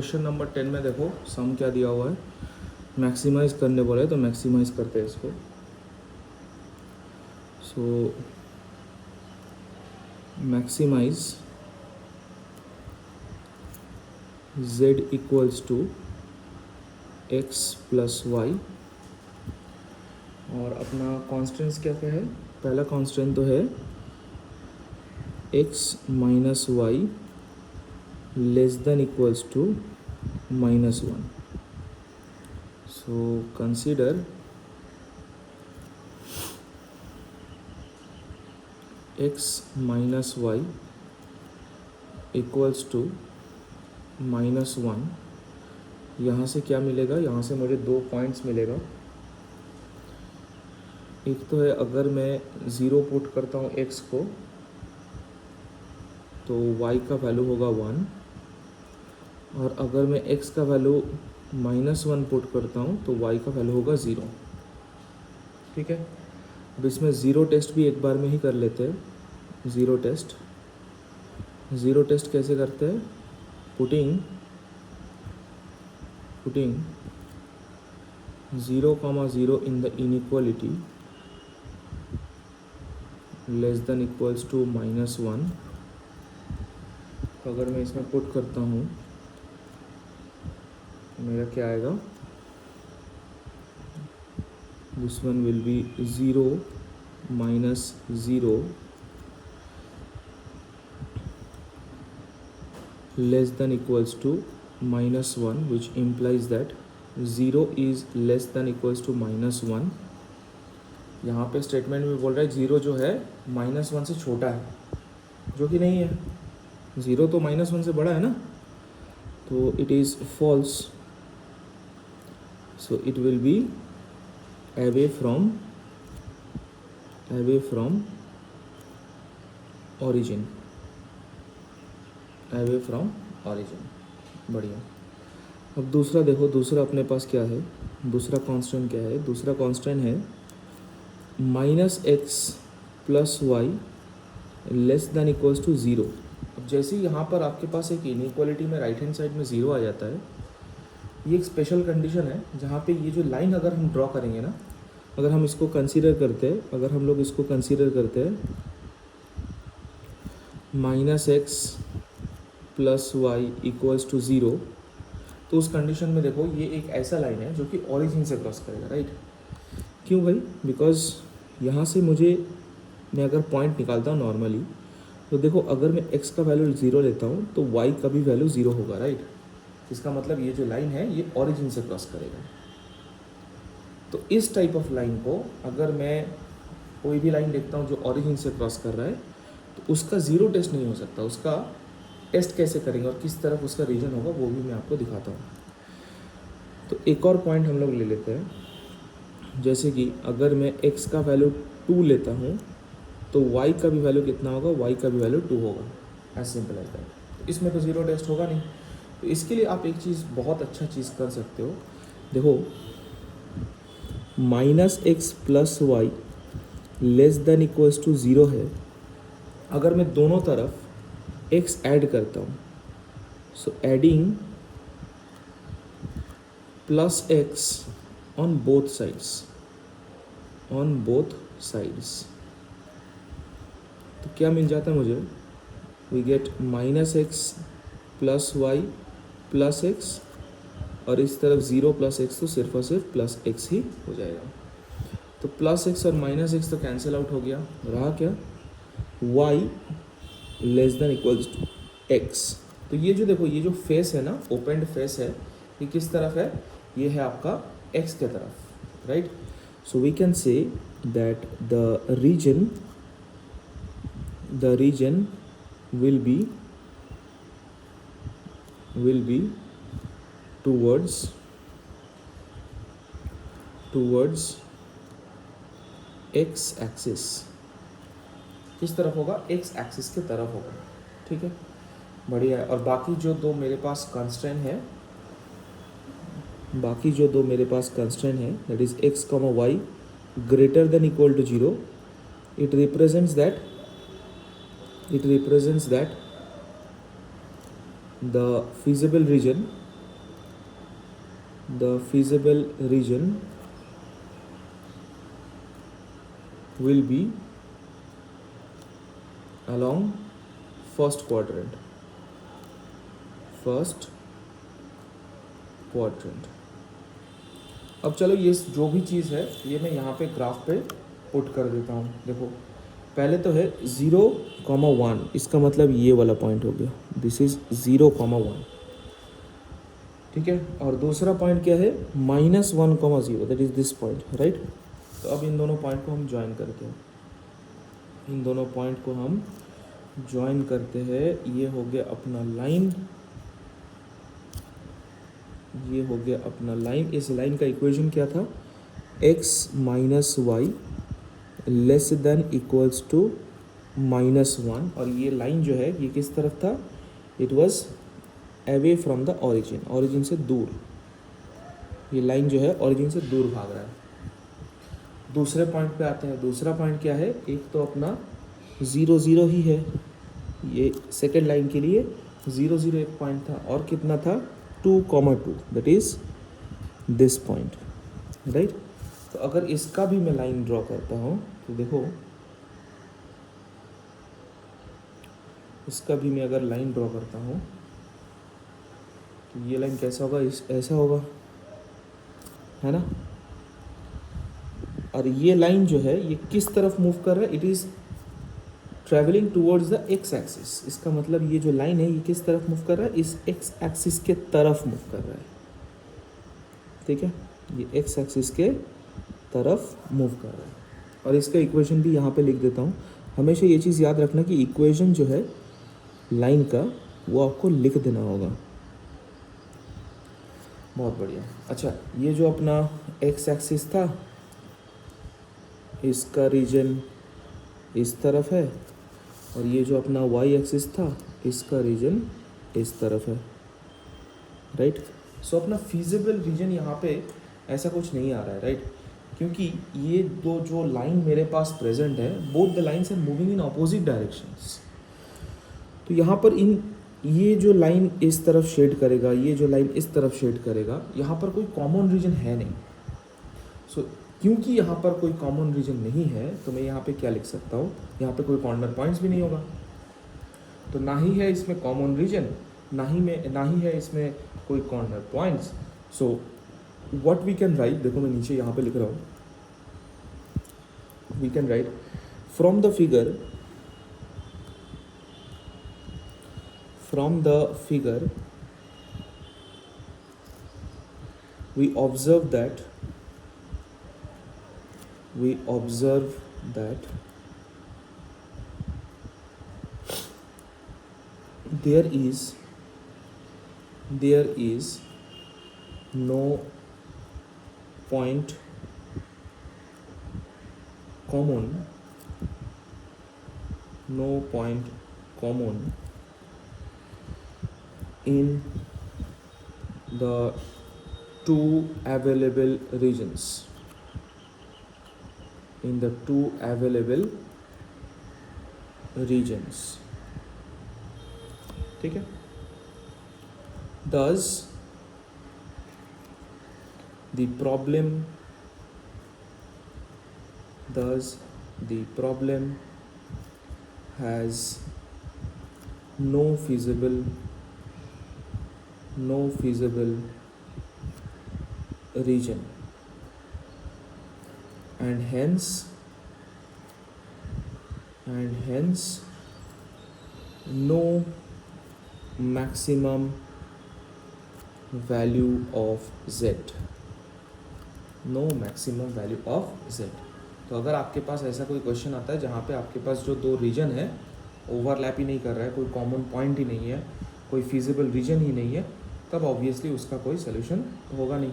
Question number 10 में देखो सम क्या दिया हुआ है, मैक्सिमाइज करने बोले तो मैक्सिमाइज करते हैं इसको। So maximise z equals to x plus y, और अपना कॉन्स्टेंट्स क्या क्या है। पहला कॉन्स्टेंट तो है x minus Y less than equals to minus one. So consider x minus Y equals to minus one. यहाँ से क्या मिलेगा, यहाँ से मुझे दो पॉइंट्स मिलेगा। एक तो है अगर मैं ज़ीरो पुट करता हूँ x को तो y का वैल्यू होगा वन, और अगर मैं x का वैल्यू माइनस वन पुट करता हूँ तो y का वैल्यू होगा ज़ीरो। ठीक है, अब इसमें ज़ीरो टेस्ट भी एक बार में ही कर लेते हैं। ज़ीरो टेस्ट कैसे करते हैं, putting 0, 0 in the inequality less than equals to minus one. तो अगर मैं इसमें पुट करता हूँ तो मेरा क्या आएगा, this one will be 0 minus 0 less than equals to minus 1, which implies that 0 is less than equals to minus 1। यहाँ पे स्टेटमेंट में बोल रहा है 0 जो है माइनस वन से छोटा है, जो कि नहीं है। 0 तो माइनस वन से बड़ा है ना, तो it is false. So it will be away from origin, away from origin. बढ़िया। अब दूसरा देखो, दूसरा अपने पास क्या है, दूसरा कांस्टेंट क्या है। दूसरा कांस्टेंट है minus x plus Y less than equals to zero. अब जैसे ही यहाँ पर आपके पास एक इनइक्वालिटी में राइट हैंड साइड में ज़ीरो आ जाता है, ये एक स्पेशल कंडीशन है जहाँ पे ये जो लाइन अगर हम ड्रॉ करेंगे ना, अगर हम इसको कंसीडर करते हैं, अगर हम लोग इसको कंसीडर करते हैं minus x plus Y equals to zero, तो उस कंडीशन में देखो ये एक ऐसा लाइन है जो कि ऑरिजिन से क्रॉस करेगा, राइट। क्यों भाई, बिकॉज यहाँ से मैं अगर पॉइंट निकालता हूँ नॉर्मली, तो देखो अगर मैं x का वैल्यू ज़ीरो लेता हूँ तो y का भी वैल्यू ज़ीरो होगा, राइट। इसका मतलब ये जो लाइन है ये ऑरिजिन से क्रॉस करेगा। तो इस टाइप ऑफ लाइन को अगर मैं कोई भी लाइन देखता हूँ जो ऑरिजिन से क्रॉस कर रहा है, तो उसका ज़ीरो टेस्ट नहीं हो सकता। उसका टेस्ट कैसे करेंगे और किस तरफ उसका रीजन होगा वो भी मैं आपको दिखाता हूँ। तो एक और पॉइंट हम लोग ले लेते हैं, जैसे कि अगर मैं x का वैल्यू 2 लेता हूँ तो y का भी वैल्यू कितना होगा, y का भी वैल्यू 2 होगा। As simple as that. इसमें तो ज़ीरो टेस्ट होगा नहीं। तो इसके लिए आप एक चीज़, बहुत अच्छा चीज़ कर सकते हो। देखो minus x plus Y less than equals to zero है, अगर मैं दोनों तरफ x ऐड करता हूँ, so adding plus x on both sides, तो क्या मिल जाता है मुझे, we get minus x plus y plus x, और इस तरफ ज़ीरो प्लस एक्स, तो सिर्फ और सिर्फ प्लस एक्स ही हो जाएगा। तो प्लस एक्स और माइनस एक्स तो कैंसिल आउट हो गया, रहा क्या, y less than equals to x. तो ये जो देखो, ये जो फेस है ना, ओपनड फेस है, ये किस तरफ है, ये है आपका x के तरफ, right. So we can say that the region will be towards x axis. किस तरफ होगा, x एक्सिस के तरफ होगा। ठीक है, बढ़िया है। और बाकी जो दो मेरे पास कंस्ट्रेंट है, that is x, y greater than equal to 0, it represents that the feasible region the feasible region will be along first quadrant. अब चलो ये जो भी चीज़ है ये मैं यहाँ पे ग्राफ पे पुट कर देता हूँ। देखो पहले तो है 0,1, इसका मतलब ये वाला पॉइंट हो गया, दिस इज 0,1, ठीक है। और दूसरा पॉइंट क्या है, -1,0, that is this point, right. तो अब इन दोनों पॉइंट को हम ज्वाइन करते हैं, ये हो गया अपना लाइन, ये हो गया अपना लाइन। इस लाइन का इक्वेशन क्या था, x minus Y less than equals to -1, और ये लाइन जो है ये किस तरफ था, it was away from the origin से दूर, ये लाइन जो है ओरिजिन से दूर भाग रहा है। दूसरे पॉइंट पे आते हैं, दूसरा पॉइंट क्या है, एक तो अपना 0, 0 ही है, ये सेकेंड लाइन के लिए 0, 0 एक पॉइंट था, और कितना था 2,2, that is this point, right. तो अगर इसका भी मैं लाइन ड्रॉ करता हूँ तो देखो, इसका भी मैं अगर लाइन ड्रॉ करता हूँ तो ये लाइन कैसा होगा, ऐसा होगा, है ना। और ये लाइन जो है ये किस तरफ मूव कर रहा है, it is travelling towards the x axis. इसका मतलब ये जो लाइन है ये किस तरफ मूव कर रहा है, इस एक्स एक्सिस के तरफ मूव कर रहा है, ठीक है, ये एक्स एक्सिस के तरफ मूव कर रहा है। और इसका इक्वेशन भी यहाँ पे लिख देता हूँ। हमेशा ये चीज़ याद रखना कि इक्वेशन जो है लाइन का वो आपको लिख देना होगा। बहुत बढ़िया। अच्छा, ये जो अपना एक्स एक्सिस था इसका रीजन इस तरफ है, और ये जो अपना वाई एक्सिस था इसका रीजन इस तरफ है, राइट। सो अपना फीजिबल रीजन यहाँ पे ऐसा कुछ नहीं आ रहा है, राइट, क्योंकि ये दो जो लाइन मेरे पास प्रेजेंट है, both the lines are moving in opposite directions. तो यहाँ पर ये जो लाइन इस तरफ शेड करेगा, ये जो लाइन इस तरफ शेड करेगा, यहाँ पर कोई कॉमन रीजन है नहीं। सो क्योंकि यहाँ पर कोई कॉमन रीजन नहीं है तो मैं यहाँ पे क्या लिख सकता हूँ, यहाँ पे कोई कॉर्नर पॉइंट्स भी नहीं होगा, तो ना ही है इसमें कॉमन रीजन, ना ही है इसमें कोई corner points. So what we can write, देखो मैं नीचे यहाँ पे लिख रहा हूँ, we can write from the figure we observe that there is no point common in the two available regions, ठीक है। Thus the problem has no feasible region, and hence no maximum value of z, तो अगर आपके पास ऐसा कोई question आता है जहाँ पे आपके पास जो दो रीजन है ओवरलैप ही नहीं कर रहा है, कोई कॉमन पॉइंट ही नहीं है, कोई फीजिबल रीजन ही नहीं है, तब ऑब्वियसली उसका कोई सोल्यूशन होगा नहीं।